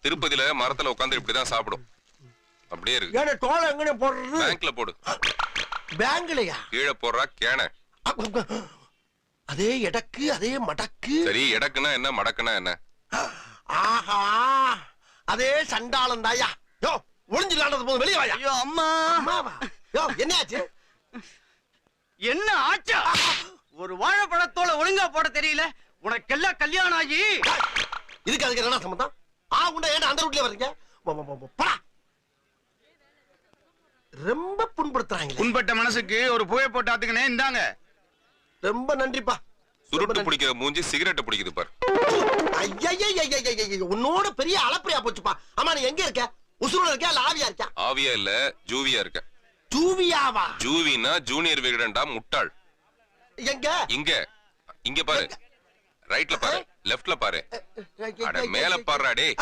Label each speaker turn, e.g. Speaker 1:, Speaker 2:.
Speaker 1: திருப்பதியில மரத்துல உட்கார்ந்து இப்படிதான் சாப்பிடும். அப்படியே இருக்கு.
Speaker 2: ஏன்னா தோலை எங்கனே போடுறது?
Speaker 1: பேங்க்ல போடு.
Speaker 2: பேங்க்லயா?
Speaker 1: கீழே போடுறா கேன.
Speaker 2: அதே எடக்கு அதே மடக்கு.
Speaker 1: சரி, எடக்குனா என்ன, மடக்குனா என்ன?
Speaker 2: ஆஹா, அதே சண்டாளம் தாயா. யோ ஒளிஞ்சிடலான்றது போது வெளியே வாயா.
Speaker 3: ஐயோ அம்மா.
Speaker 2: அம்மாவா? யோ என்ன ஆச்சு?
Speaker 3: என்ன ஆச்சா? ஒரு வாழைப்பழத்தோல ஒழுங்கா போட தெரியல உனக்கெல்லாம் கல்யாணம் ஆகி.
Speaker 2: இதுக்கு அதுக்கு என்ன சம்பந்தம்? உண்டா ஏன்டா அந்த ரூட்லயே வர்றீங்க? போடா. ரொம்ப புண்படுத்துறாங்க.
Speaker 4: புண்பட்ட மனசுக்கு ஒரு புகை போட்டு ஆத்துக்கனே. இந்தாங்க.
Speaker 2: ரொம்ப நன்றிப்பா.
Speaker 1: சுருட்டு பிடிக்கிற மூஞ்சி சிகரெட் பிடிக்குது பாரு.
Speaker 2: உன்னோட பெரிய அளப்பரியா போச்சுப்பா. ஆமா நீ எங்க இருக்க? உசுரோட இருக்க இல்ல ஆவியா இருக்க?
Speaker 1: ஆவியா இல்ல, ஜூவியா இருக்க.
Speaker 2: ஜூவியாவா?
Speaker 1: ஜூவினா ஜூனியர் விகடன்டா, முட்டாள்.
Speaker 2: எங்க?
Speaker 1: இங்க இங்க பாரு. ரைட்ல பாரு, லெஃப்ட்ல பாரு. அட மேல பாருடா டேய்.